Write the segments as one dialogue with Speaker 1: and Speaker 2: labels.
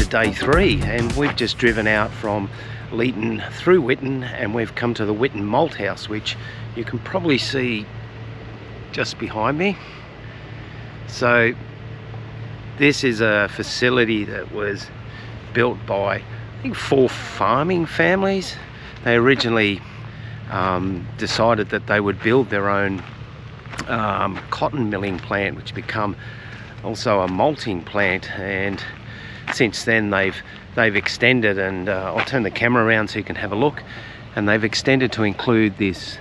Speaker 1: day 3, and we've just driven out from Leeton through Whitton, and we've come to the Whitton Malthouse, which you can probably see just behind me. So this is a facility that was built by, I think, 4 farming families. They originally decided that they would build their own cotton milling plant, which become also a malting plant, and since then they've extended, and I'll turn the camera around so you can have a look, and they've extended to include this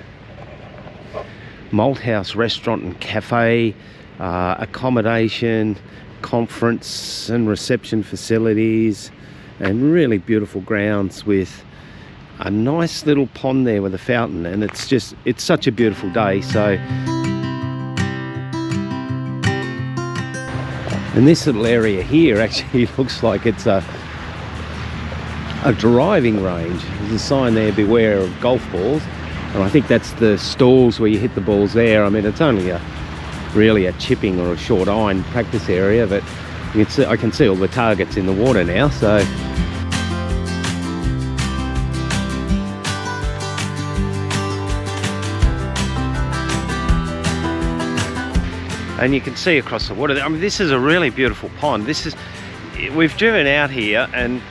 Speaker 1: Malthouse restaurant and cafe, accommodation, conference and reception facilities, and really beautiful grounds with a nice little pond there with a fountain, and it's such a beautiful day. So, and this little area here actually looks like it's a driving range. There's a sign there, beware of golf balls, and I think that's the stalls where you hit the balls there. I mean, it's only really a chipping or a short iron practice area, but you can see, I can see all the targets in the water now. So and you can see across the water. I mean, this is a really beautiful pond. We've driven out here, and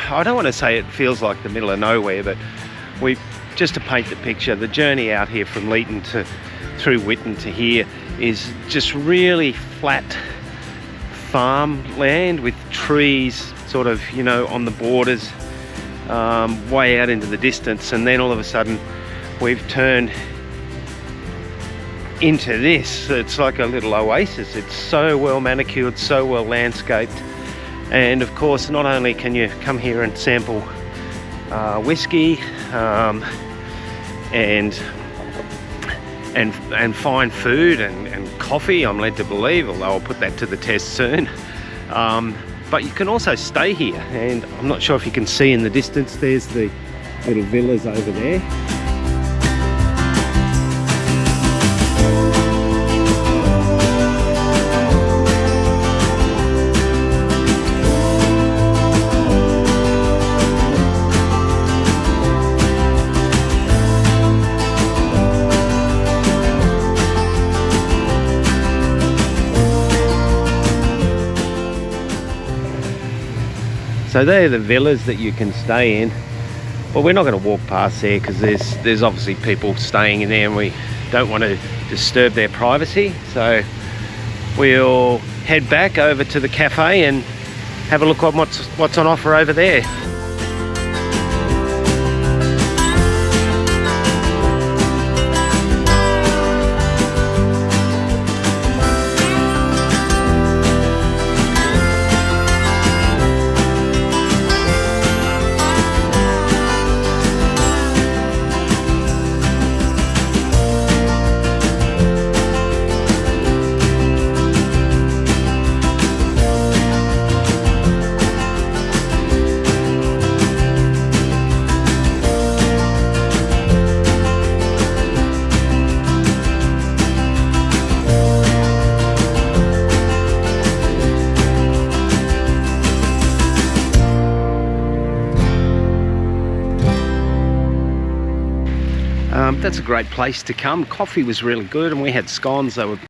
Speaker 1: I don't want to say it feels like the middle of nowhere, but just to paint the picture, the journey out here from Leeton through Whitton to here is just really flat farmland with trees sort of, you know, on the borders, way out into the distance, and then all of a sudden we've turned into this. It's like a little oasis. It's so well manicured, so well landscaped, and of course not only can you come here and sample whiskey and fine food and coffee, I'm led to believe, although I'll put that to the test soon, but you can also stay here, and I'm not sure if you can see in the distance, there's the little villas over there. So they're the villas that you can stay in. Well, we're not going to walk past there because there's obviously people staying in there, and we don't want to disturb their privacy. So we'll head back over to the cafe and have a look at what's on offer over there. That's a great place to come. Coffee was really good, and we had scones. They were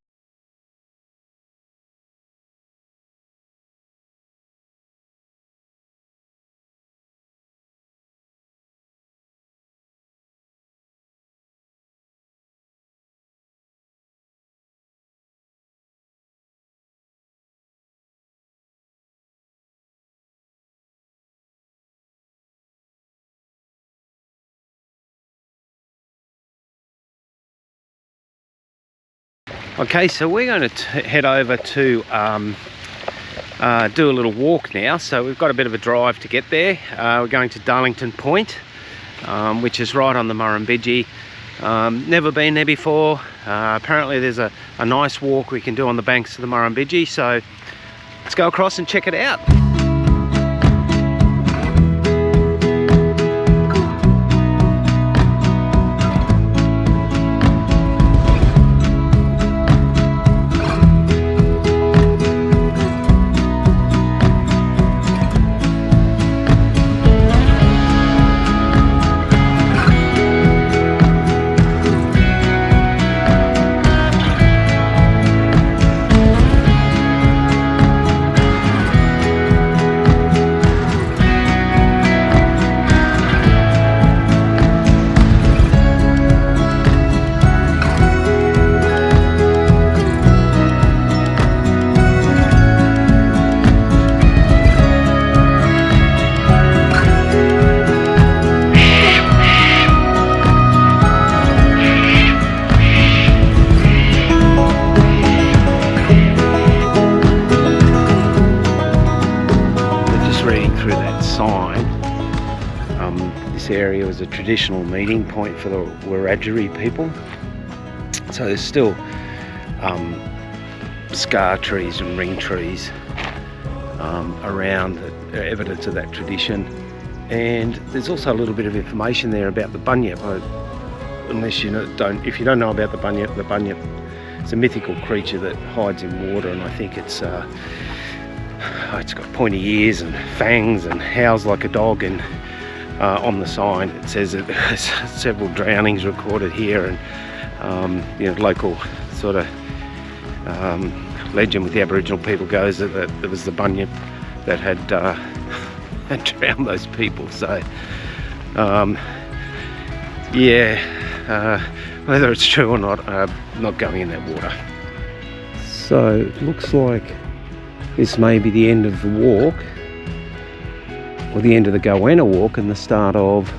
Speaker 1: okay, so we're going to head over to do a little walk now. So we've got a bit of a drive to get there. We're going to Darlington Point, which is right on the Murrumbidgee. Never been there before. Apparently there's a nice walk we can do on the banks of the Murrumbidgee, so let's go across and check it out. area was a traditional meeting point for the Wiradjuri people. So there's still scar trees and ring trees around that are evidence of that tradition. And there's also a little bit of information there about the bunyip. If you don't know about the bunyip is a mythical creature that hides in water, and I think it's got pointy ears and fangs and howls like a dog. And on the sign it says that there's several drownings recorded here, and local sort of legend with the Aboriginal people goes that there was the bunyip that had drowned those people. So whether it's true or not, not going in that water. So it looks like this may be the end of the walk, or the end of the Goanna walk, and the start of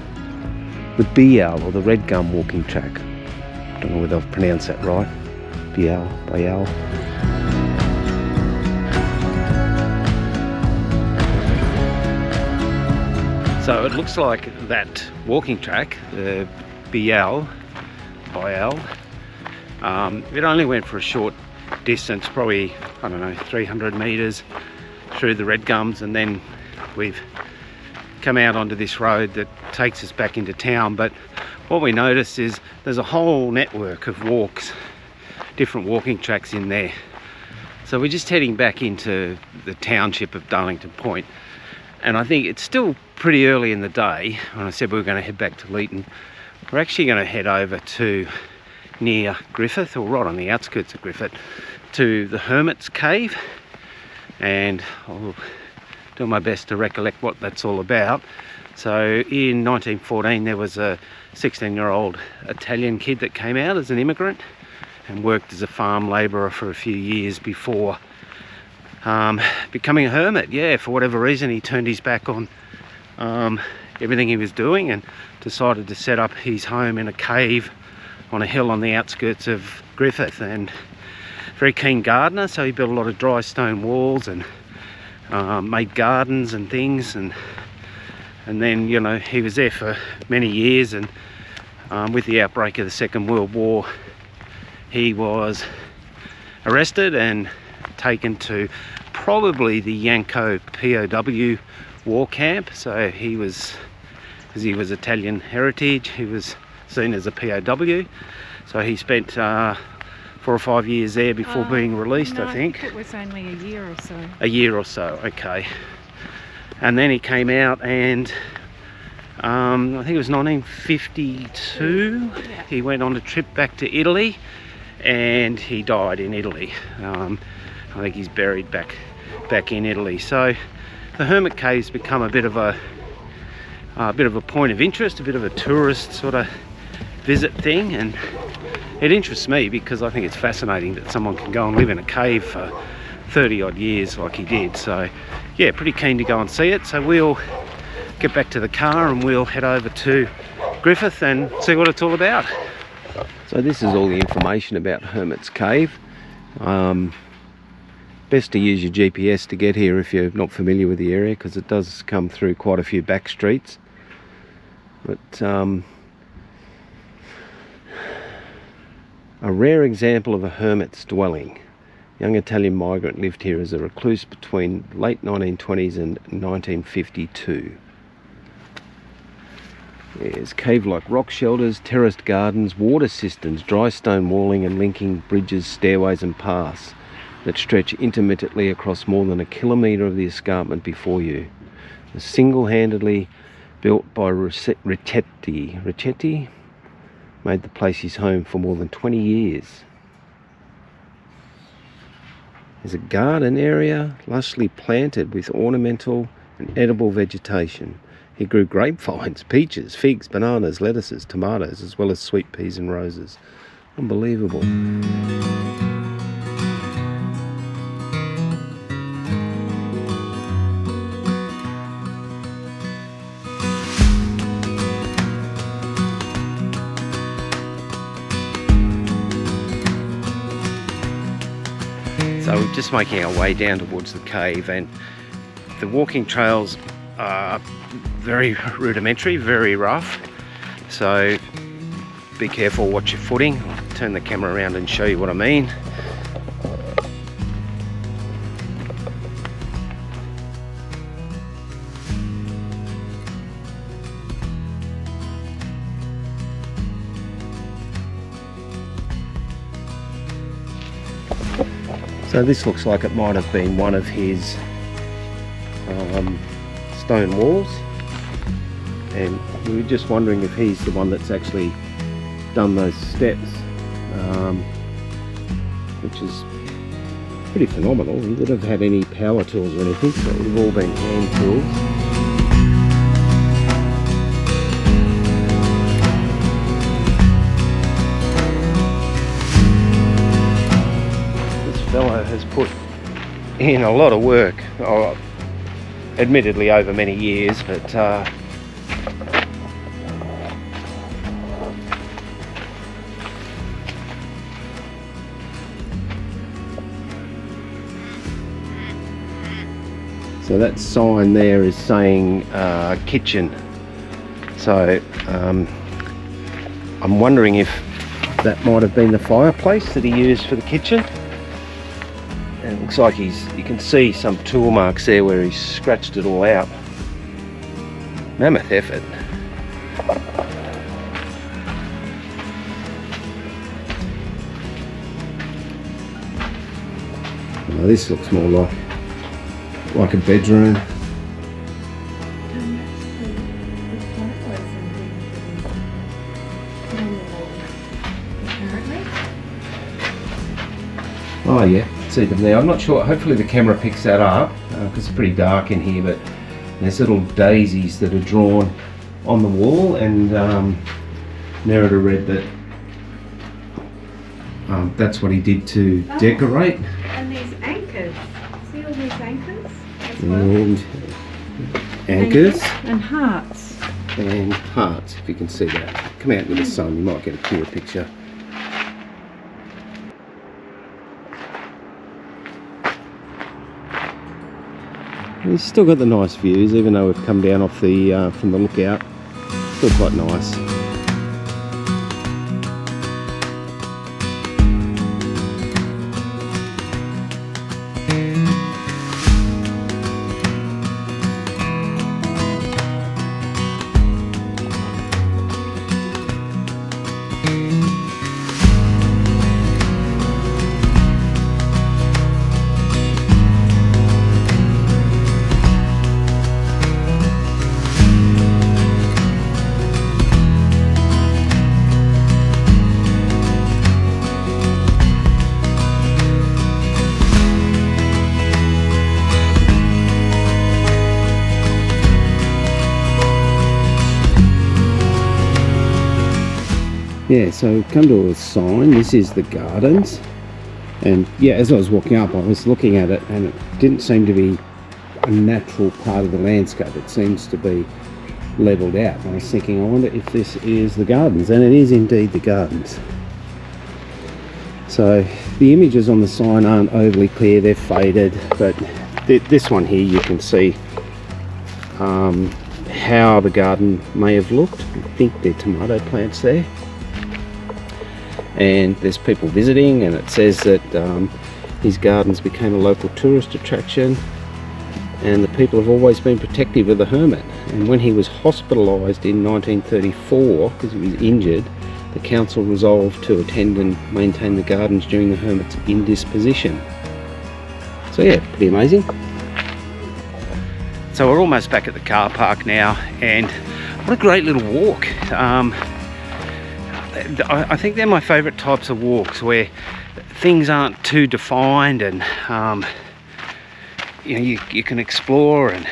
Speaker 1: the Bial, or the Red Gum walking track. I don't know whether I've pronounced that right. Bial. So it looks like that walking track, the Bial, it only went for a short distance, probably, 300 metres through the Red Gums, and then we've come out onto this road that takes us back into town. But what we notice is there's a whole network of walks, different walking tracks in there. So we're just heading back into the township of Darlington Point, and I think it's still pretty early in the day. When I said we were going to head back to Leeton, we're actually going to head over to near Griffith, or right on the outskirts of Griffith, to the Hermits Cave, and I'll do my best to recollect what that's all about. So in 1914 there was a 16-year-old Italian kid that came out as an immigrant and worked as a farm labourer for a few years before becoming a hermit. For whatever reason he turned his back on everything he was doing and decided to set up his home in a cave on a hill on the outskirts of Griffith. And very keen gardener, so he built a lot of dry stone walls and made gardens and things, and then he was there for many years, and with the outbreak of the Second World War he was arrested and taken to probably the Yanko POW war camp. So he was, because he was Italian heritage, he was seen as a POW, so he spent 4 or 5 years there before being released.
Speaker 2: No,
Speaker 1: I think
Speaker 2: it was only a year or so.
Speaker 1: A year or so, okay. And then he came out, and I think it was 1952, he went on a trip back to Italy, and he died in Italy. I think he's buried back in Italy. So the Hermit Cave's become a bit of a point of interest, a bit of a tourist sort of visit thing, and it interests me because I think it's fascinating that someone can go and live in a cave for 30 odd years like he did. So yeah, pretty keen to go and see it. So we'll get back to the car and we'll head over to Griffith and see what it's all about. So this is all the information about Hermit's Cave. Best to use your GPS to get here if you're not familiar with the area, because it does come through quite a few back streets. But a rare example of a hermit's dwelling. Young Italian migrant lived here as a recluse between late 1920s and 1952. There's cave-like rock shelters, terraced gardens, water cisterns, dry stone walling and linking bridges, stairways and paths that stretch intermittently across more than a kilometre of the escarpment before you. Was single-handedly built by Richetti, made the place his home for more than 20 years. There's a garden area lushly planted with ornamental and edible vegetation. He grew grapevines, peaches, figs, bananas, lettuces, tomatoes, as well as sweet peas and roses. Unbelievable. So we're just making our way down towards the cave, and the walking trails very rudimentary, very rough, so be careful, watch your footing. I'll turn the camera around and show you what I mean. So this looks like it might have been one of his stone walls, and we were just wondering if he's the one that's actually done those steps, which is pretty phenomenal. He wouldn't have had any power tools or anything, so it would have all been hand tools. Fellow has put in a lot of work, admittedly over many years, but so that sign there is saying kitchen, so I'm wondering if that might have been the fireplace that he used for the kitchen. And it looks like you can see some tool marks there where he's scratched it all out. Mammoth effort. Now this looks more like a bedroom. Oh yeah. See them there. I'm not sure, hopefully the camera picks that up because it's pretty dark in here, but there's little daisies that are drawn on the wall, and narrator read that that's what he did to decorate.
Speaker 2: And these anchors, see all these anchors as well?
Speaker 1: And anchors.
Speaker 2: And hearts.
Speaker 1: And hearts, if you can see that. Come out with the sun, you might get a clearer picture. He's still got the nice views, even though we've come down off the from the lookout. Still quite nice. Yeah, so we've come to a sign. This is the gardens, and yeah, as I was walking up I was looking at it and it didn't seem to be a natural part of the landscape. It seems to be levelled out, and I was thinking, I wonder if this is the gardens, and it is indeed the gardens. So the images on the sign aren't overly clear, they're faded, but this one here you can see how the garden may have looked. I think they're tomato plants there. And there's people visiting, and it says that his gardens became a local tourist attraction, and the people have always been protective of the hermit. And when he was hospitalised in 1934 because he was injured, the council resolved to attend and maintain the gardens during the hermit's indisposition. So yeah, pretty amazing. So we're almost back at the car park now, and what a great little walk. I think they're my favourite types of walks, where things aren't too defined, and you know, you can explore and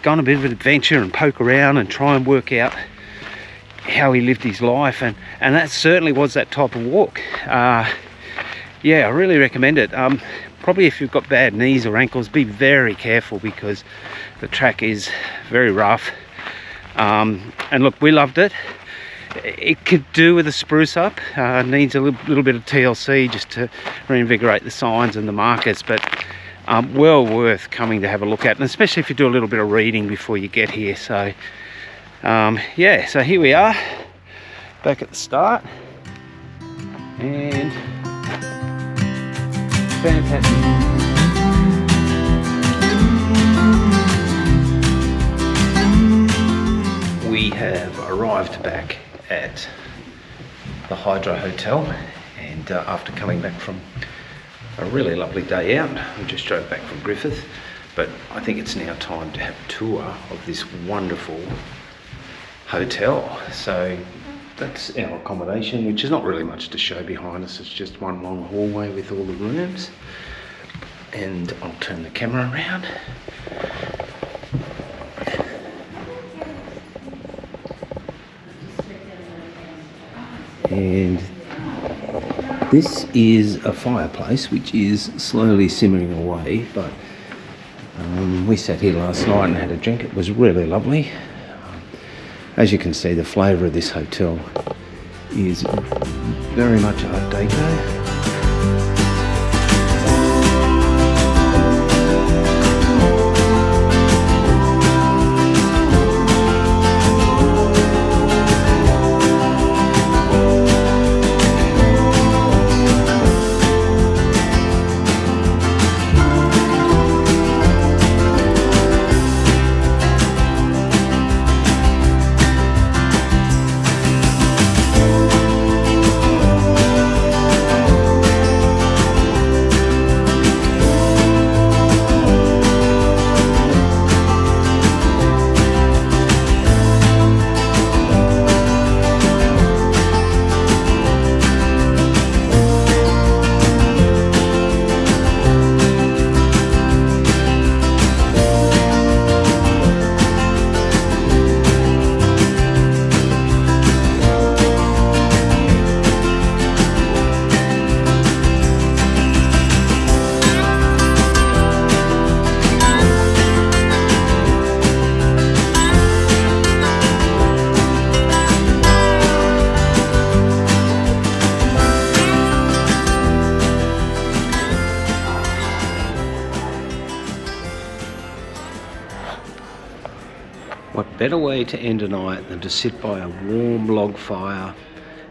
Speaker 1: go on a bit of an adventure and poke around and try and work out how he lived his life, and that certainly was that type of walk. Yeah, I really recommend it. Probably if you've got bad knees or ankles, be very careful because the track is very rough. And look, we loved it. It could do with a spruce up, needs a little bit of TLC just to reinvigorate the signs and the markers, but well worth coming to have a look at, and especially if you do a little bit of reading before you get here. So yeah, so here we are back at the start, and fantastic. We have arrived back at the Hydro Hotel, and after coming back from a really lovely day out, we just drove back from Griffith, but I think it's now time to have a tour of this wonderful hotel. So that's our accommodation, which is not really much to show behind us. It's just one long hallway with all the rooms, and I'll turn the camera around. And this is a fireplace which is slowly simmering away, but we sat here last night and had a drink. It was really lovely. As you can see, the flavour of this hotel is very much Art Deco. What better way to end a night than to sit by a warm log fire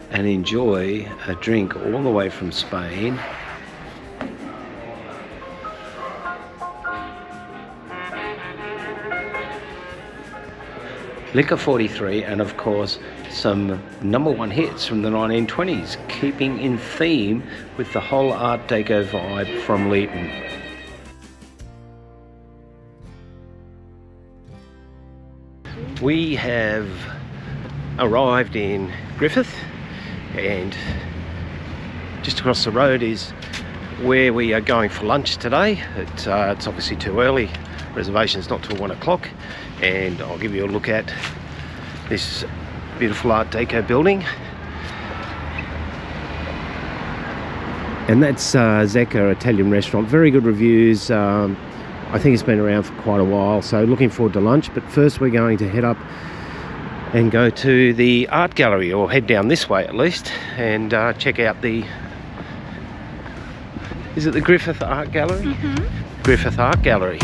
Speaker 1: and enjoy a drink all the way from Spain. Liquor 43, and of course some #1 hits from the 1920s, keeping in theme with the whole Art Deco vibe from Leeton. We have arrived in Griffith, and just across the road is where we are going for lunch today. It's obviously too early, reservation's not till 1 o'clock, and I'll give you a look at this beautiful Art Deco building. And that's Zecca Italian Restaurant, very good reviews. I think it's been around for quite a while, so looking forward to lunch. But first we're going to head up and go to the art gallery, or head down this way at least, and check out the, is it the Griffith Art Gallery? Mm-hmm. Griffith Art Gallery.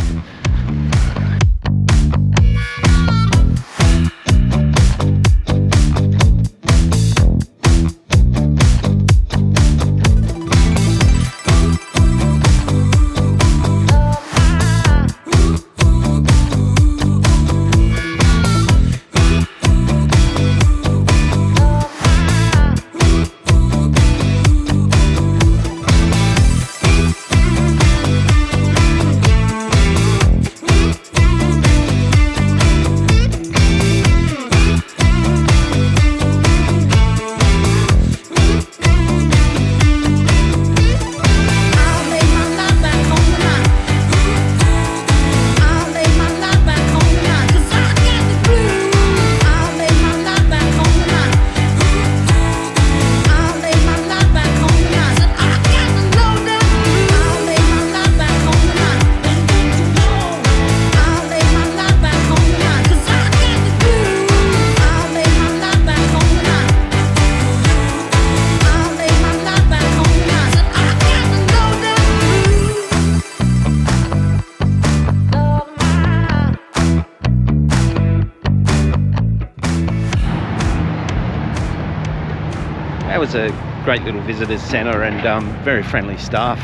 Speaker 1: that was a great little visitors centre and very friendly staff.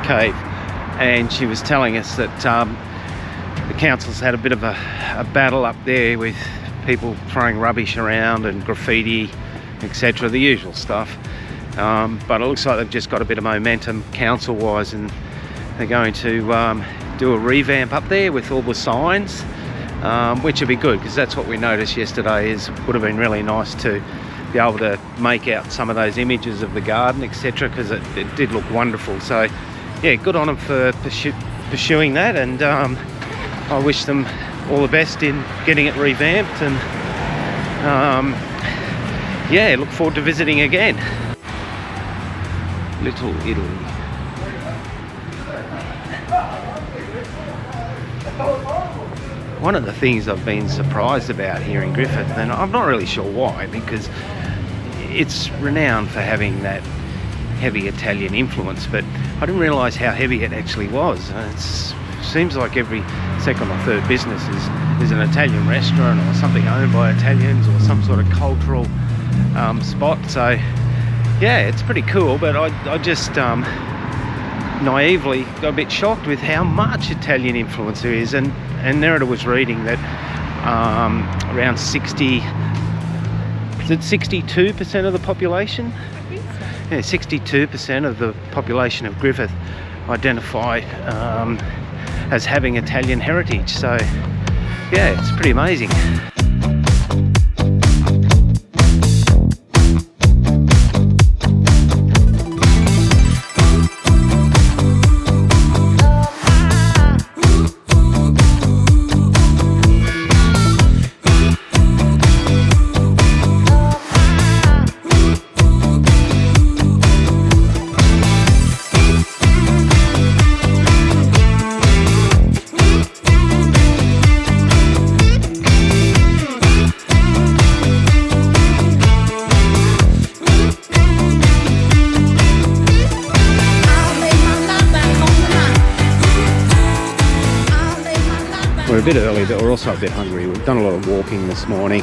Speaker 1: Cave, and she was telling us that the council's had a bit of a battle up there with people throwing rubbish around and graffiti, etc., the usual stuff, but it looks like they've just got a bit of momentum council wise, and they're going to do a revamp up there with all the signs, which would be good, because that's what we noticed yesterday. Would have been really nice to be able to make out some of those images of the garden, etc., because it did look wonderful. So yeah, good on them for pursuing that, and I wish them all the best in getting it revamped, and yeah, look forward to visiting again. Little Italy. One of the things I've been surprised about here in Griffith, and I'm not really sure why, because it's renowned for having that heavy Italian influence, but I didn't realise how heavy it actually was. It seems like every second or third business is an Italian restaurant or something owned by Italians, or some sort of cultural spot. So yeah, it's pretty cool, but I just naively got a bit shocked with how much Italian influence there is, and Nerida was reading that around 62% of the population? Yeah, 62% of the population of Griffith identify as having Italian heritage. So yeah, it's pretty amazing. We're a bit early, but we're also a bit hungry. We've done a lot of walking this morning,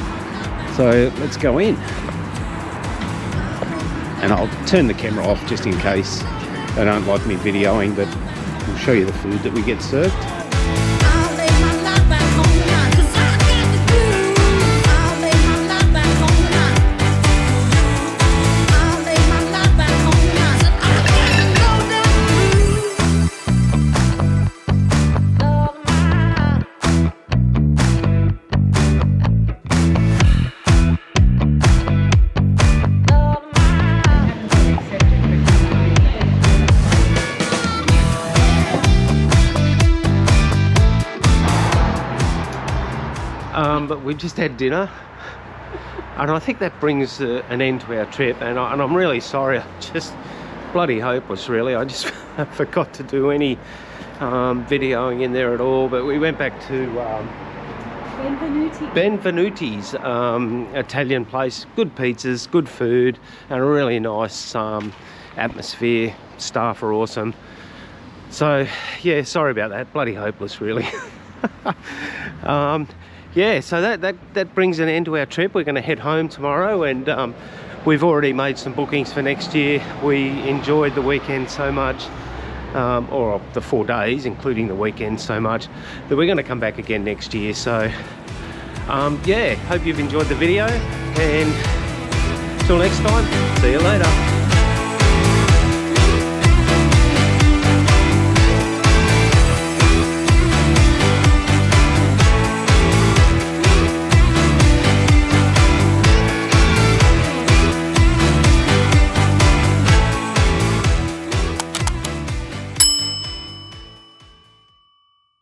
Speaker 1: so let's go in. And I'll turn the camera off just in case they don't like me videoing, but I'll show you the food that we get served. But we've just had dinner, and I think that brings an end to our trip, and I'm really sorry. I'm just bloody hopeless, really. I just forgot to do any videoing in there at all, but we went back to Benvenuti's Italian place. Good pizzas, good food, and a really nice atmosphere. Staff are awesome. So yeah, sorry about that. Bloody hopeless, really. Yeah, so that brings an end to our trip. We're going to head home tomorrow, and we've already made some bookings for next year. We enjoyed the weekend so much, or the 4 days, including the weekend, so much that we're going to come back again next year. So yeah, hope you've enjoyed the video, and till next time, see you later.